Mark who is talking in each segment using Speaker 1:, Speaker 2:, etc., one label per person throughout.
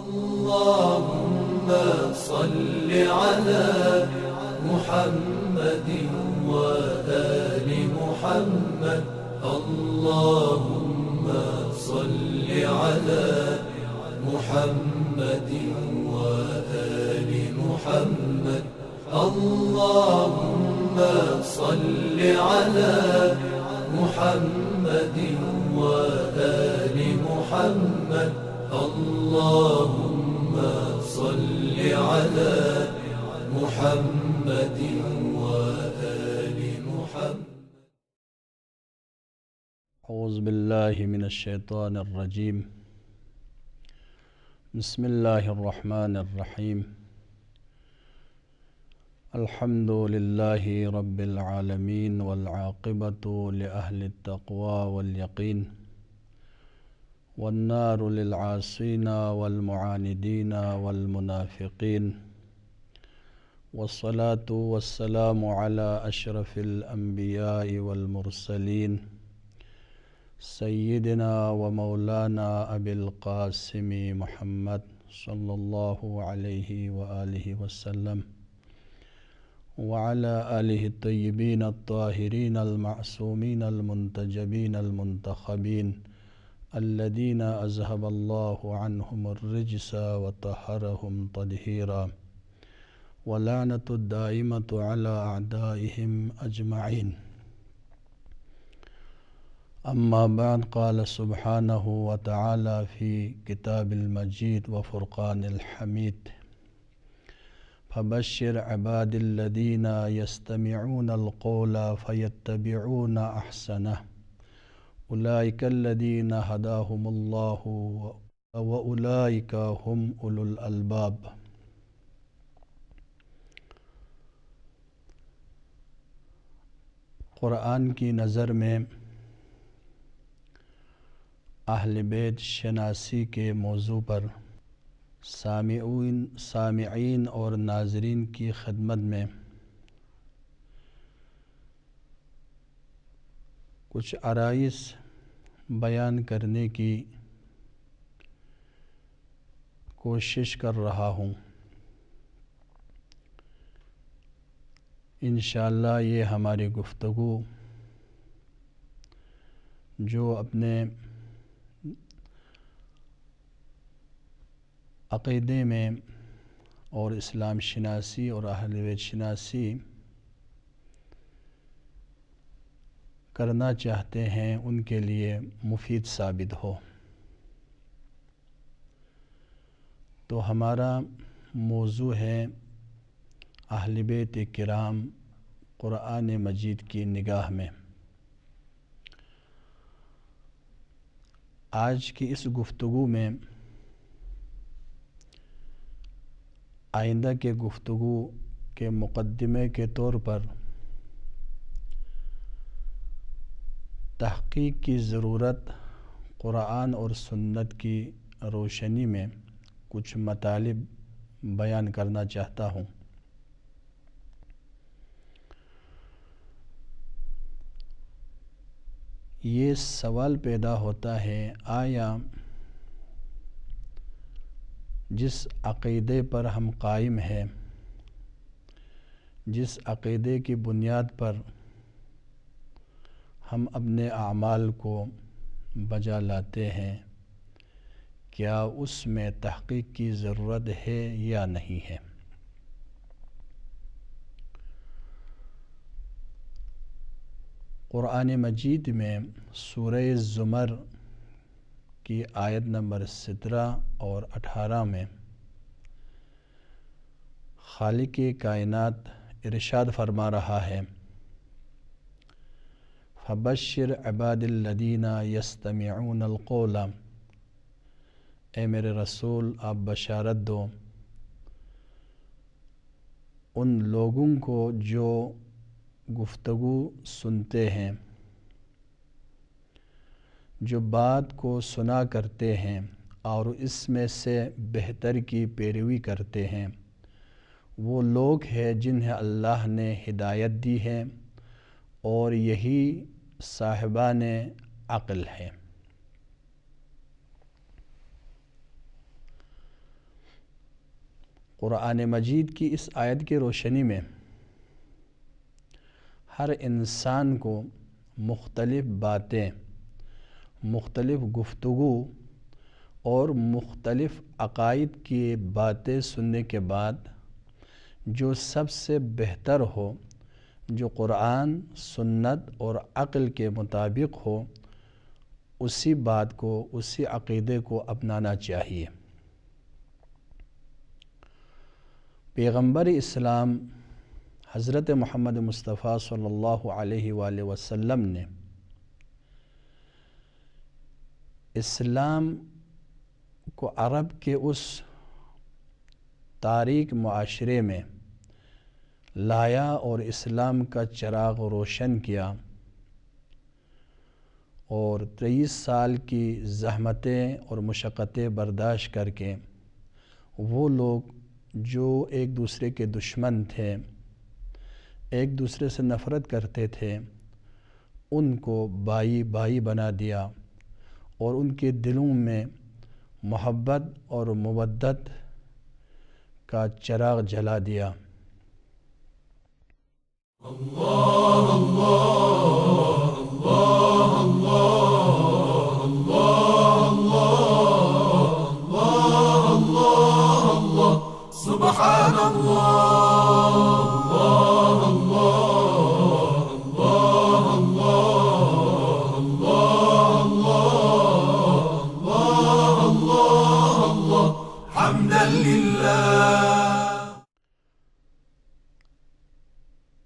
Speaker 1: اللهم صل على محمد وآل محمد. اللهم صل على محمد وآل محمد. اللهم صل على محمد وآل محمد. اللهم صل على محمد وآل محمد.
Speaker 2: اعوذ باللہ من الشیطان الرجیم. بسم اللہ الرحمن الرحیم. الحمد للہ رب العالمین والعاقبۃ لأہل التقوی والیقین والنار للعاصین والمعاندین والمنافقین والصلاة والسلام علی اشرف الانبیاء والمرسلین سیدنا و مولانا ابی القاسم محمد صلی اللہ علیہ وآلہ وسلم وعلى آلہ الطیبین الطاہرین المعصومین المنتجبین المنتخبین الذین اذهب اللہ عنہم الرجس وطہرہم تطہیرا ولعنۃ الدائمۃ علی اعدائہم اجمعین. اما بعد، قال سبحانہ وتعالی فی کتاب المجید وفرقان الحمید: فبشر عباد الذین یستمعون القول فیتبعون احسنہ اولئک الذین ھداھم اللہ واولئک ھم اولو الالباب. قرآن کی نظر میں اہل بیت شناسی کے موضوع پر سامعین اور ناظرین کی خدمت میں کچھ عرائض بیان کرنے کی کوشش کر رہا ہوں. انشاءاللہ یہ ہماری گفتگو جو اپنے عقیدے میں اور اسلام شناسی اور اہل بیت شناسی کرنا چاہتے ہیں ان کے لیے مفید ثابت ہو. تو ہمارا موضوع ہے اہل بیت کرام قرآن مجید کی نگاہ میں. آج کی اس گفتگو میں آئندہ کے گفتگو کے مقدمے کے طور پر تحقیق کی ضرورت قرآن اور سنت کی روشنی میں کچھ مطالب بیان کرنا چاہتا ہوں. یہ سوال پیدا ہوتا ہے، آیا جس عقیدے پر ہم قائم ہیں، جس عقیدے کی بنیاد پر ہم اپنے اعمال کو بجا لاتے ہیں، کیا اس میں تحقیق کی ضرورت ہے یا نہیں ہے؟ قرآن مجید میں سورہ زمر کی آیت نمبر 17 اور 18 میں خالق کائنات ارشاد فرما رہا ہے: فبشر عباد الذین یستمعون القول. اے میرے رسول، آپ بشارت دو ان لوگوں کو جو گفتگو سنتے ہیں، جو بات کو سنا کرتے ہیں اور اس میں سے بہتر کی پیروی کرتے ہیں. وہ لوگ ہیں جنہیں اللہ نے ہدایت دی ہے اور یہی صاحبان عقل ہے. قرآن مجید کی اس آیت کی روشنی میں ہر انسان کو مختلف باتیں، مختلف گفتگو اور مختلف عقائد کی باتیں سننے کے بعد جو سب سے بہتر ہو، جو قرآن، سنت اور عقل کے مطابق ہو، اسی بات کو، اسی عقیدے کو اپنانا چاہیے۔ پیغمبر اسلام حضرت محمد مصطفیٰ صلی اللہ علیہ وآلہ وسلم نے اسلام کو عرب کے اس تاریک معاشرے میں لایا اور اسلام کا چراغ روشن کیا، اور 23 سال کی زحمتیں اور مشقتیں برداشت کر کے وہ لوگ جو ایک دوسرے کے دشمن تھے، ایک دوسرے سے نفرت کرتے تھے، ان کو بھائی بھائی بنا دیا اور ان کے دلوں میں محبت اور مودت کا چراغ جلا دیا۔
Speaker 1: اللہ اللہ اللہ اللہ اللہ اللہ اللہ سبحان اللہ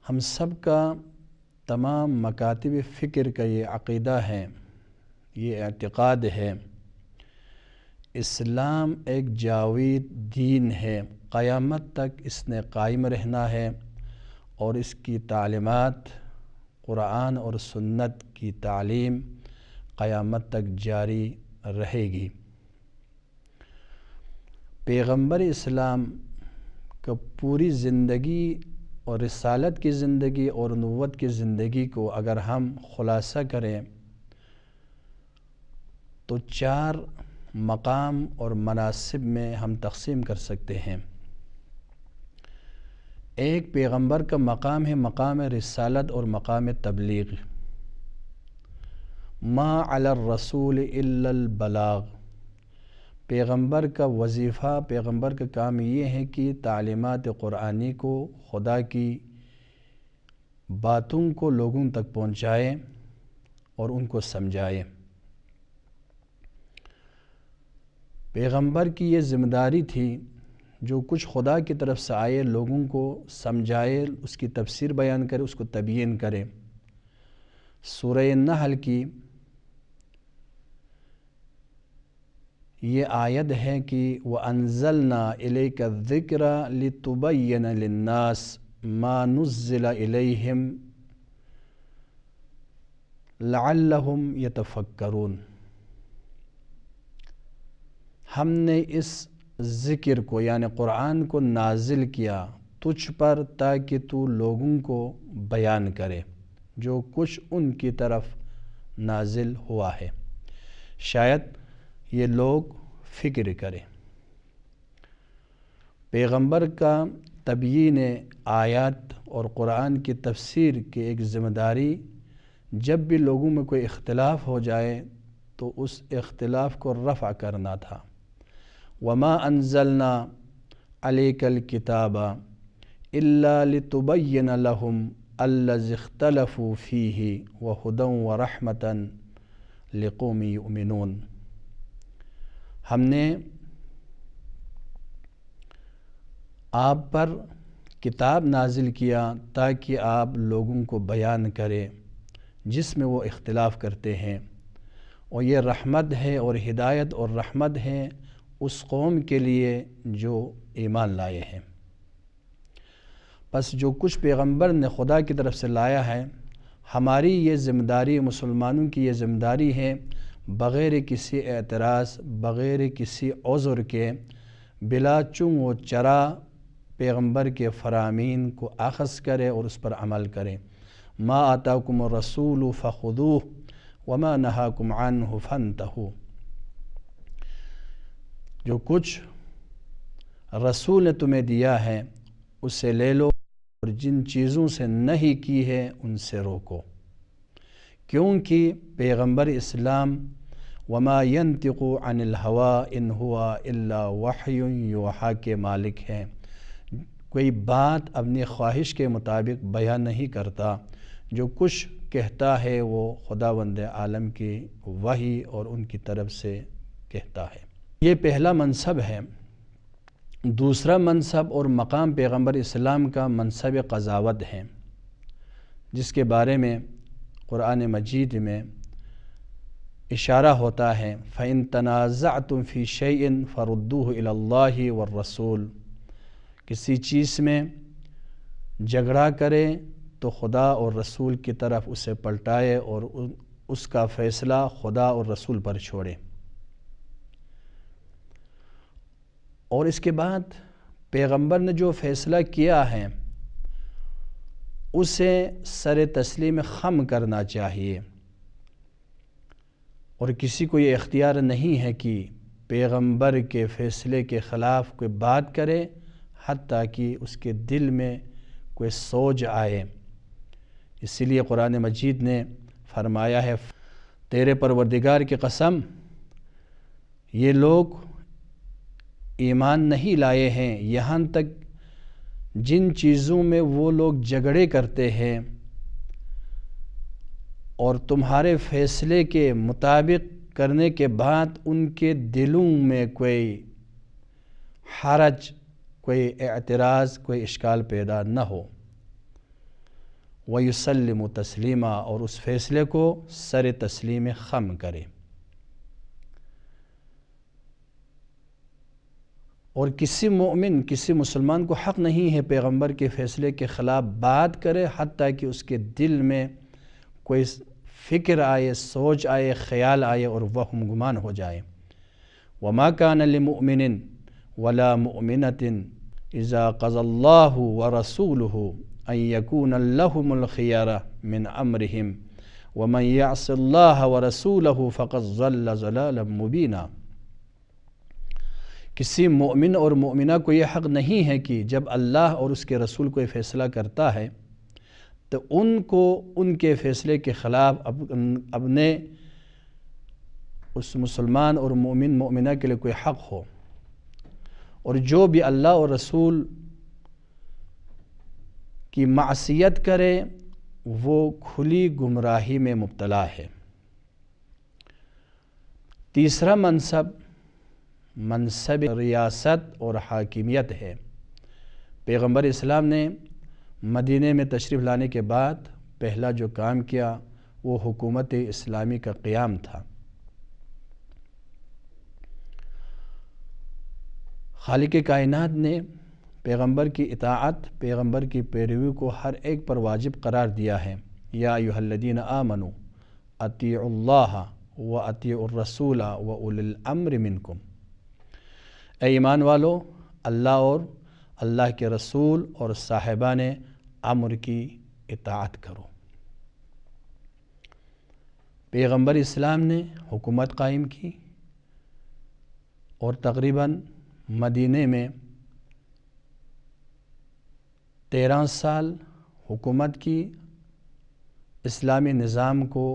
Speaker 2: ہم سب کا، تمام مکاتب فکر کا یہ عقیدہ ہے، یہ اعتقاد ہے، اسلام ایک جاوید دین ہے، قیامت تک اس نے قائم رہنا ہے، اور اس کی تعلیمات، قرآن اور سنت کی تعلیم قیامت تک جاری رہے گی۔ پیغمبر اسلام کا پوری زندگی اور رسالت کی زندگی اور نبوت کی زندگی کو اگر ہم خلاصہ کریں تو 4 مقام اور مناصب میں ہم تقسیم کر سکتے ہیں۔ ایک پیغمبر کا مقام ہے مقام رسالت اور مقام تبلیغ۔ ما علی الرسول الا البلاغ۔ پیغمبر کا وظیفہ، پیغمبر کا کام یہ ہے کہ تعلیمات قرآنی کو، خدا کی باتوں کو لوگوں تک پہنچائے اور ان کو سمجھائے۔ پیغمبر کی یہ ذمہ داری تھی جو کچھ خدا کی طرف سے آئے لوگوں کو سمجھائے، اس کی تفسیر بیان کرے، اس کو تبیین کرے۔ سورہ نحل کی یہ آیت ہے کہ وَأَنزَلْنَا إِلَيْكَ الذِّكْرَ لِتُبَيِّنَ لِلنَّاسِ مَا نُزِّلَ إِلَيْهِمْ لَعَلَّهُمْ يَتَفَكَّرُونَ۔ ہم نے اس ذکر کو یعنی قرآن کو نازل کیا تجھ پر تاکہ تو لوگوں کو بیان کرے جو کچھ ان کی طرف نازل ہوا ہے، شاید یہ لوگ فکر کریں۔ پیغمبر کا تبیین آیات اور قرآن کی تفسیر کی ایک ذمہ داری، جب بھی لوگوں میں کوئی اختلاف ہو جائے تو اس اختلاف کو رفع کرنا تھا۔ وما انزلنا علیک الکتاب الا لتبین لهم الذی اختلفوا فیہ وہدی ورحمۃ لقوم یؤمنون۔ ہم نے آپ پر کتاب نازل کیا تاکہ آپ لوگوں کو بیان کرے جس میں وہ اختلاف کرتے ہیں، اور یہ رحمت ہے اور ہدایت اور رحمت ہے اس قوم کے لیے جو ایمان لائے ہیں۔ پس جو کچھ پیغمبر نے خدا کی طرف سے لایا ہے، ہماری یہ ذمہ داری، مسلمانوں کی یہ ذمہ داری ہے، بغیر کسی اعتراض، بغیر کسی عذر کے، بلا چون و چرا پیغمبر کے فرامین کو اخذ کرے اور اس پر عمل کرے۔ ما آتاکم الرسول فخذوہ وما نہاکم عنہ فانتہوا۔ جو کچھ رسول نے تمہیں دیا ہے اسے لے لو، اور جن چیزوں سے نہیں کی ہے ان سے روکو، کیونکہ پیغمبر اسلام وما ينطق عن الهوى ان هو الا وحی یوحی کے مالک ہیں، کوئی بات اپنی خواہش کے مطابق بیان نہیں کرتا، جو کچھ کہتا ہے وہ خداوند عالم کی وحی اور ان کی طرف سے کہتا ہے۔ یہ پہلا منصب ہے۔ دوسرا منصب اور مقام پیغمبر اسلام کا منصب قضاوت ہے، جس کے بارے میں قرآن مجید میں اشارہ ہوتا ہے فَإِن تَنَازَعْتُمْ فِي شَيْءٍ فَرُدُّوهُ إِلَى اللَّهِ وَالرَّسُولِ، کسی چیز میں جھگڑا کرے تو خدا اور رسول کی طرف اسے پلٹائے اور اس کا فیصلہ خدا اور رسول پر چھوڑے۔ اور اس کے بعد پیغمبر نے جو فیصلہ کیا ہے اسے سر تسلیم خم کرنا چاہیے، اور کسی کو یہ اختیار نہیں ہے کہ پیغمبر کے فیصلے کے خلاف کوئی بات کرے، حتیٰ کہ اس کے دل میں کوئی سوچ آئے۔ اسی لیے قرآن مجید نے فرمایا ہے تیرے پروردگار کی قسم، یہ لوگ ایمان نہیں لائے ہیں یہاں تک جن چیزوں میں وہ لوگ جھگڑے کرتے ہیں اور تمہارے فیصلے کے مطابق کرنے کے بعد ان کے دلوں میں کوئی حرج، کوئی اعتراض، کوئی اشکال پیدا نہ ہو۔ وَيُسَلِّمُ تَسْلِيمًا، اور اس فیصلے کو سر تسلیم خم کرے۔ اور کسی مومن، کسی مسلمان کو حق نہیں ہے پیغمبر کے فیصلے کے خلاف بات کرے، حتیٰ کہ اس کے دل میں کوئی فکر آئے، سوچ آئے، خیال آئے اور وہم گمان ہو جائے۔ وَمَا كَانَ لِمُؤْمِنٍ وَلَا مُؤْمِنَةٍ إِذَا قَضَى اللَّهُ وَرَسُولُهُ أَن يَكُونَ لَهُمُ الْخِيَرَةُ مِنْ أَمْرِهِمْ وَمَنْ يَعْصِ اللَّهَ وَرَسُولَهُ فَقَدْ ضَلَّ ضَلَالًا مُبِينًا۔ کسی مومن اور مومنہ کو یہ حق نہیں ہے کہ جب اللہ اور اس کے رسول کوئی فیصلہ کرتا ہے تو ان کو ان کے فیصلے کے خلاف اپنے اس مسلمان اور مومن مومنہ کے لیے کوئی حق ہو، اور جو بھی اللہ اور رسول کی معصیت کرے وہ کھلی گمراہی میں مبتلا ہے۔ تیسرا منصب ریاست اور حاکمیت ہے۔ پیغمبر اسلام نے مدینہ میں تشریف لانے کے بعد پہلا جو کام کیا وہ حکومت اسلامی کا قیام تھا۔ خالق کائنات نے پیغمبر کی اطاعت، پیغمبر کی پیروی کو ہر ایک پر واجب قرار دیا ہے۔ یا ایھا الذین آمنوا اطیعوا اللہ واطیعوا الرسول واولی الامر منکم، اے ایمان والو، اللہ اور اللہ کے رسول اور صاحبان امر کی اطاعت کرو۔ پیغمبر اسلام نے حکومت قائم کی اور تقریباً مدینہ میں 13 سال حکومت کی، اسلامی نظام کو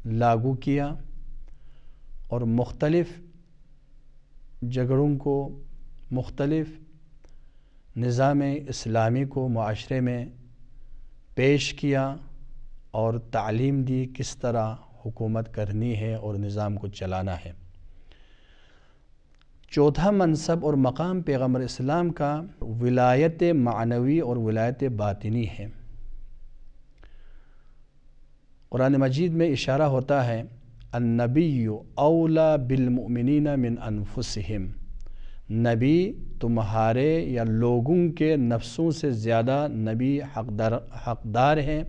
Speaker 2: لاگو کیا اور مختلف جھگڑوں کو، مختلف نظام اسلامی کو معاشرے میں پیش کیا اور تعلیم دی کس طرح حکومت کرنی ہے اور نظام کو چلانا ہے۔ چوتھا منصب اور مقام پیغمبر اسلام کا ولایت معنوی اور ولایت باطنی ہے۔ قرآن مجید میں اشارہ ہوتا ہے النبی اولا بالمؤمنین من انفسہم، نبی تمہارے یا لوگوں کے نفسوں سے زیادہ نبی حقدار ہیں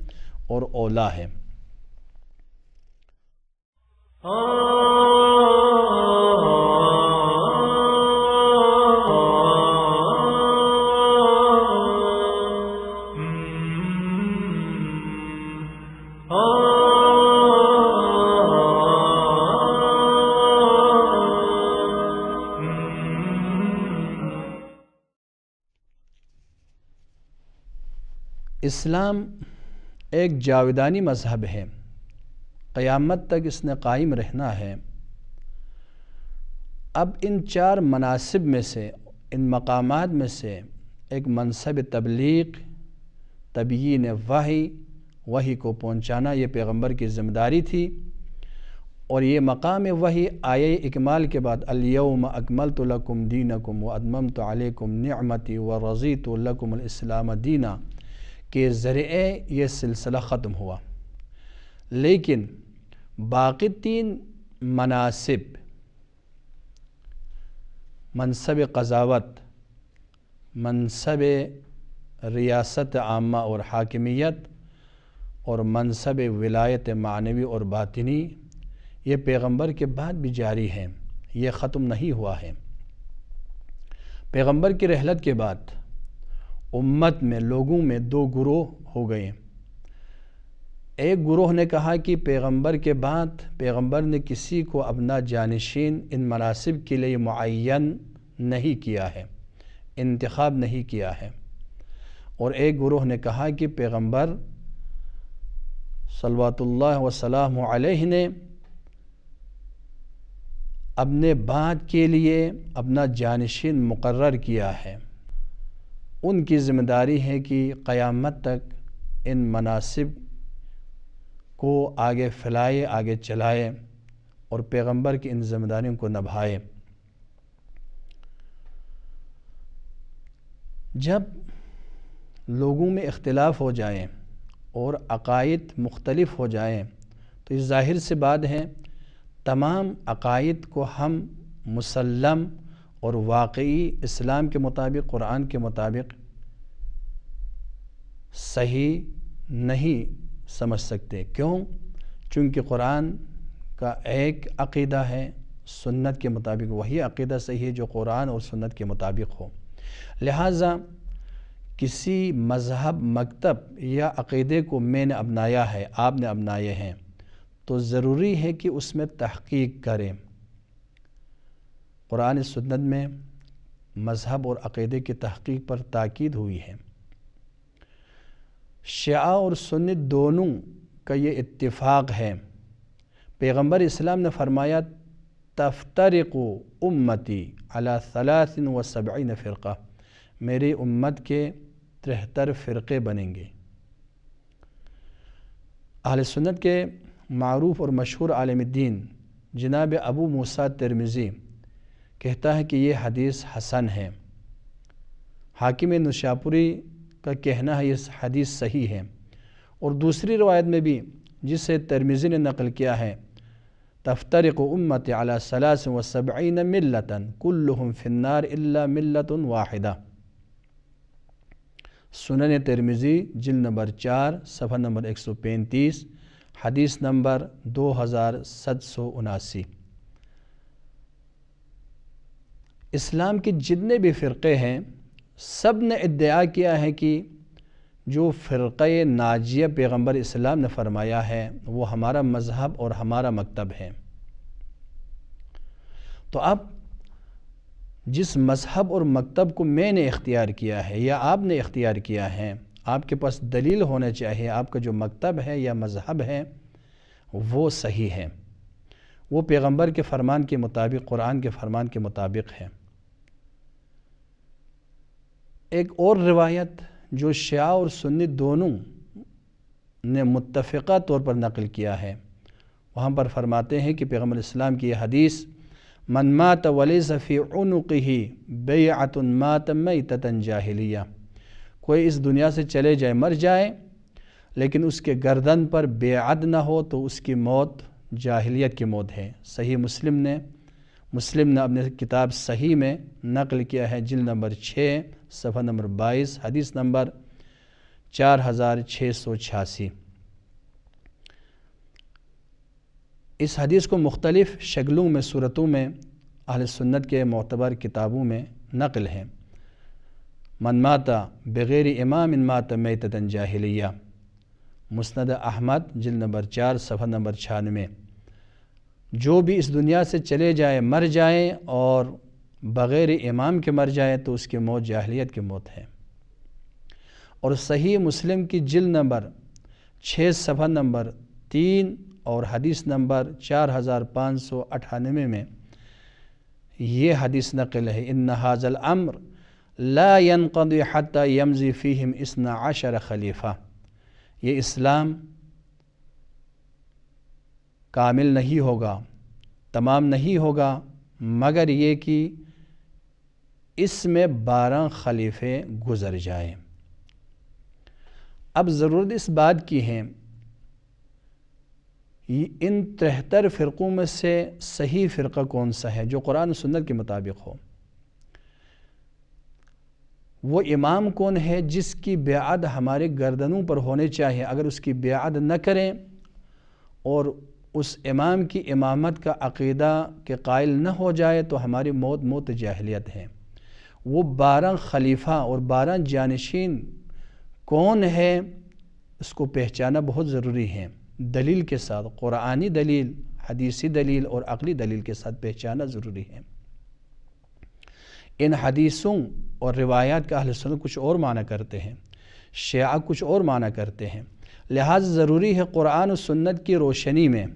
Speaker 2: اور اولا ہے۔ اسلام ایک جاودانی مذہب ہے، قیامت تک اس نے قائم رہنا ہے۔ اب ان 4 مناصب میں سے، ان مقامات میں سے ایک منصب تبلیغ، تبیین وحی کو پہنچانا یہ پیغمبر کی ذمہ داری تھی، اور یہ مقام وحی آیہ اکمال کے بعد الیوم اکملت لکم دینکم واتممت علیکم نعمتی ورضیت لکم الاسلام دینا کے ذریعے یہ سلسلہ ختم ہوا۔ لیکن باقی 3 مناصب، منصب قضاوت، منصب ریاست عامہ اور حاکمیت، اور منصب ولایت معنوی اور باطنی، یہ پیغمبر کے بعد بھی جاری ہیں، یہ ختم نہیں ہوا ہے۔ پیغمبر کی رحلت کے بعد امت میں، لوگوں میں 2 گروہ ہو گئے۔ ایک گروہ نے کہا کہ پیغمبر کے بعد پیغمبر نے کسی کو اپنا جانشین ان مناصب کے لیے معین نہیں کیا ہے، انتخاب نہیں کیا ہے، اور ایک گروہ نے کہا کہ پیغمبر صلوات اللہ وسلام علیہ نے اپنے بعد کے لیے اپنا جانشین مقرر کیا ہے، ان کی ذمہ داری ہے کہ قیامت تک ان مناصب کو آگے پھیلائے، آگے چلائے، اور پیغمبر کی ان ذمہ داریوں کو نبھائے۔ جب لوگوں میں اختلاف ہو جائیں اور عقائد مختلف ہو جائیں تو یہ ظاہر سی بات ہے تمام عقائد کو ہم مسلم اور واقعی اسلام کے مطابق، قرآن کے مطابق صحیح نہیں سمجھ سکتے۔ کیوں؟ چونکہ قرآن کا ایک عقیدہ ہے، سنت کے مطابق وہی عقیدہ صحیح ہے جو قرآن اور سنت کے مطابق ہو۔ لہٰذا کسی مذہب، مکتب یا عقیدے کو میں نے اپنایا ہے، آپ نے اپنائے ہیں، تو ضروری ہے کہ اس میں تحقیق کریں۔ قرآن سنت میں مذہب اور عقیدے کی تحقیق پر تاکید ہوئی ہے۔ شیعہ اور سنی دونوں کا یہ اتفاق ہے۔ پیغمبر اسلام نے فرمایا تفترق امتی علی 73 فرقہ، میری امت کے 73 فرقے بنیں گے۔ اہل سنت کے معروف اور مشہور عالم دین جناب ابو موسیٰ ترمذی کہتا ہے کہ یہ حدیث حسن ہے۔ حاکم نشاپوری کا کہنا ہے یہ حدیث صحیح ہے، اور دوسری روایت میں بھی جسے ترمذی نے نقل کیا ہے تفترق امتی علی 73 ملتا کلہم فی النار الا ملت واحدہ۔ سنن ترمذی جلد نمبر 4 صفحہ نمبر 135، حدیث نمبر 2779۔ اسلام کے جتنے بھی فرقے ہیں سب نے ادعا کیا ہے کہ جو فرقہ ناجیہ پیغمبر اسلام نے فرمایا ہے وہ ہمارا مذہب اور ہمارا مکتب ہے۔ تو اب جس مذہب اور مکتب کو میں نے اختیار کیا ہے یا آپ نے اختیار کیا ہے، آپ کے پاس دلیل ہونا چاہیے آپ کا جو مکتب ہے یا مذہب ہے وہ صحیح ہے، وہ پیغمبر کے فرمان کے مطابق، قرآن کے فرمان کے مطابق ہے۔ ایک اور روایت جو شیعہ اور سنی دونوں نے متفقہ طور پر نقل کیا ہے، وہاں پر فرماتے ہیں کہ پیغمبر اسلام کی یہ حدیث من مات ولیس فی عنقہ بیعۃ مات میتۃ جاہلیہ، کوئی اس دنیا سے چلے جائے، مر جائے، لیکن اس کے گردن پر بیعت نہ ہو تو اس کی موت جاہلیت کی موت ہے۔ صحیح مسلم نے اپنے کتاب صحیح میں نقل کیا ہے، جلد نمبر 6 صفحہ نمبر 22، حدیث نمبر 4686۔ اس حدیث کو مختلف شکلوں میں، صورتوں میں اہل سنت کے معتبر کتابوں میں نقل ہے۔ من مات بغیر امام مات میتۃ جاہلیہ، مسند احمد جلد نمبر 4 صفحہ نمبر 96۔ جو بھی اس دنیا سے چلے جائے، مر جائے اور بغیر امام کے مر جائے تو اس کی موت جاہلیت کی موت ہے۔ اور صحیح مسلم کی جلد نمبر 6 صفحہ نمبر 3 اور حدیث نمبر 4598 میں یہ حدیث نقل ہے، ان ھذا الامر لا ينقضي حتى يمضي فيهم 12 خلیفہ، یہ اسلام کامل نہیں ہوگا، تمام نہیں ہوگا مگر یہ کہ اس میں 12 خلیفے گزر جائیں۔ اب ضرورت اس بات کی ہے ان 73 فرقوں میں سے صحیح فرقہ کون سا ہے جو قرآن و سنت کے مطابق ہو؟ وہ امام کون ہے جس کی بیعت ہمارے گردنوں پر ہونے چاہیے؟ اگر اس کی بیعت نہ کریں اور اس امام کی امامت کا عقیدہ کے قائل نہ ہو جائے تو ہماری موت جاہلیت ہے۔ وہ 12 خلیفہ اور 12 جانشین کون ہے اس کو پہچانا بہت ضروری ہے، دلیل کے ساتھ، قرآنی دلیل، حدیثی دلیل اور عقلی دلیل کے ساتھ پہچانا ضروری ہے۔ ان حدیثوں اور روایات کا اہل سنت کچھ اور معنی کرتے ہیں، شیعہ کچھ اور معنی کرتے ہیں، لہذا ضروری ہے قرآن و سنت کی روشنی میں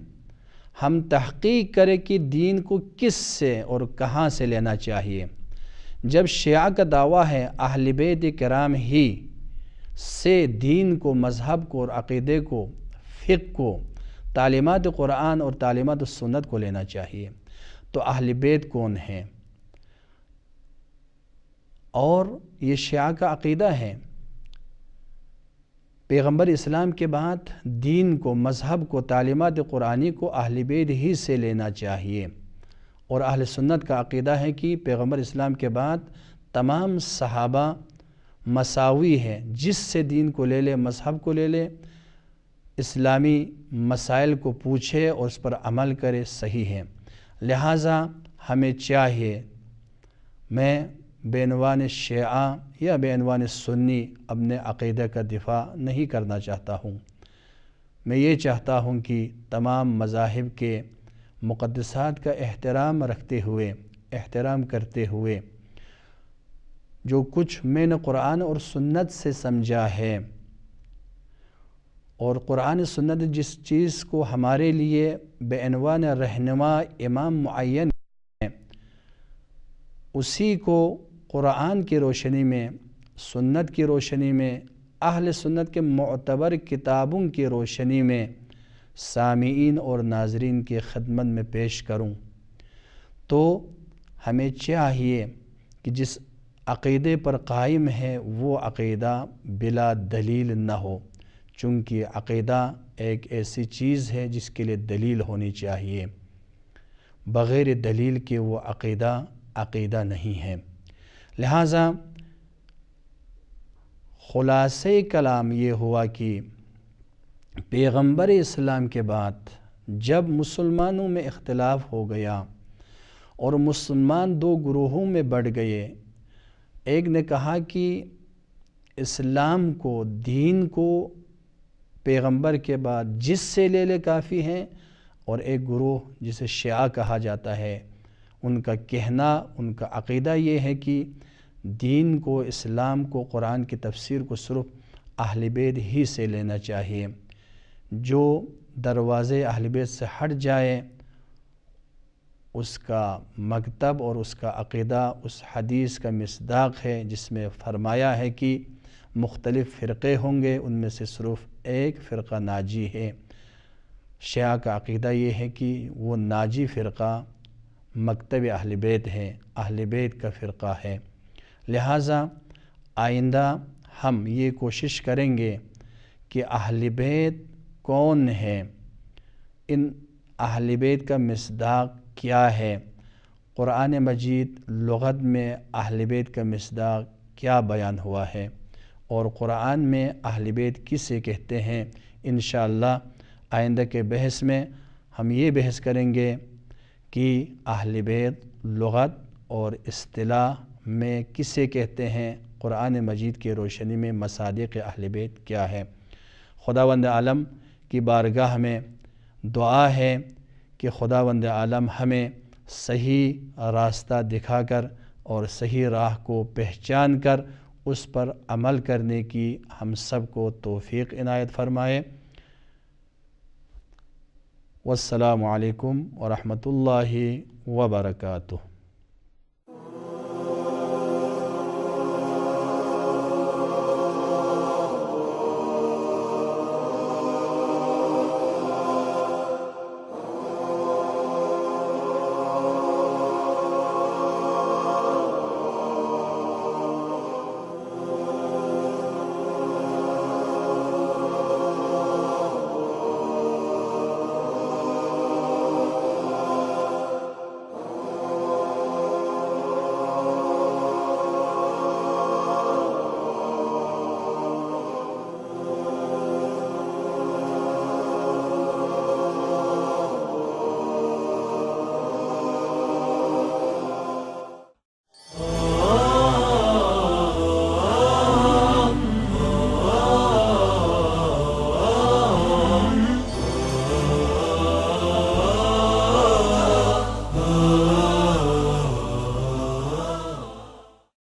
Speaker 2: ہم تحقیق کریں کہ دین کو کس سے اور کہاں سے لینا چاہیے۔ جب شیعہ کا دعویٰ ہے اہل بیت کرام ہی سے دین کو، مذہب کو اور عقیدے کو، فقہ کو، تعلیمات قرآن اور تعلیمات سنت کو لینا چاہیے، تو اہل بیت کون ہیں؟ اور یہ شیعہ کا عقیدہ ہے پیغمبر اسلام کے بعد دین کو، مذہب کو، تعلیمات قرآنی کو اہل بیت ہی سے لینا چاہیے، اور اہل سنت کا عقیدہ ہے کہ پیغمبر اسلام کے بعد تمام صحابہ مساوی ہے، جس سے دین کو لے لے، مذہب کو لے لے، اسلامی مسائل کو پوچھے اور اس پر عمل کرے، صحیح ہے۔ لہٰذا ہمیں چاہیے، میں بے عنوان شیعہ یا بے عنوان سنی اپنے عقیدہ کا دفاع نہیں کرنا چاہتا ہوں، میں یہ چاہتا ہوں کہ تمام مذاہب کے مقدسات کا احترام رکھتے ہوئے، احترام کرتے ہوئے، جو کچھ میں نے قرآن اور سنت سے سمجھا ہے اور قرآن سنت جس چیز کو ہمارے لیے بے عنوان رہنما امام معین ہے، اسی کو قرآن کی روشنی میں، سنت کی روشنی میں، اہل سنت کے معتبر کتابوں کی روشنی میں سامعین اور ناظرین کی خدمت میں پیش کروں، تو ہمیں چاہیے کہ جس عقیدے پر قائم ہے وہ عقیدہ بلا دلیل نہ ہو، چونکہ عقیدہ ایک ایسی چیز ہے جس کے لیے دلیل ہونی چاہیے، بغیر دلیل کے وہ عقیدہ نہیں ہے۔ لہٰذا خلاصہ کلام یہ ہوا کہ پیغمبر اسلام کے بعد جب مسلمانوں میں اختلاف ہو گیا اور مسلمان 2 گروہوں میں بڑھ گئے، ایک نے کہا کہ اسلام کو، دین کو پیغمبر کے بعد جس سے لے لے کافی ہیں، اور ایک گروہ جسے شیعہ کہا جاتا ہے، ان کا کہنا، ان کا عقیدہ یہ ہے کہ دین کو، اسلام کو، قرآن کی تفسیر کو صرف اہل بیت ہی سے لینا چاہیے، جو دروازے اہل بیت سے ہٹ جائے اس کا مکتب اور اس کا عقیدہ اس حدیث کا مصداق ہے جس میں فرمایا ہے کہ مختلف فرقے ہوں گے، ان میں سے صرف ایک فرقہ ناجی ہے۔ شیعہ کا عقیدہ یہ ہے کہ وہ ناجی فرقہ مکتب اہل بیت ہے، اہل بیت کا فرقہ ہے۔ لہٰذا آئندہ ہم یہ کوشش کریں گے کہ اہل بیت کون ہے، ان اہل بیت کا مصداق کیا ہے، قرآن مجید لغت میں اہل بیت کا مصداق کیا بیان ہوا ہے، اور قرآن میں اہل بیت کسے کہتے ہیں۔ انشاءاللہ آئندہ کے بحث میں ہم یہ بحث کریں گے کہ اہل بیت لغت اور اصطلاح میں کسے کہتے ہیں، قرآن مجید کی روشنی میں مصادیق اہل بیت کیا ہے۔ خداوند عالم کی بارگاہ میں دعا ہے کہ خداوند عالم ہمیں صحیح راستہ دکھا کر اور صحیح راہ کو پہچان کر اس پر عمل کرنے کی ہم سب کو توفیق عنایت فرمائے۔ والسلام علیکم ورحمۃ اللہ وبرکاتہ۔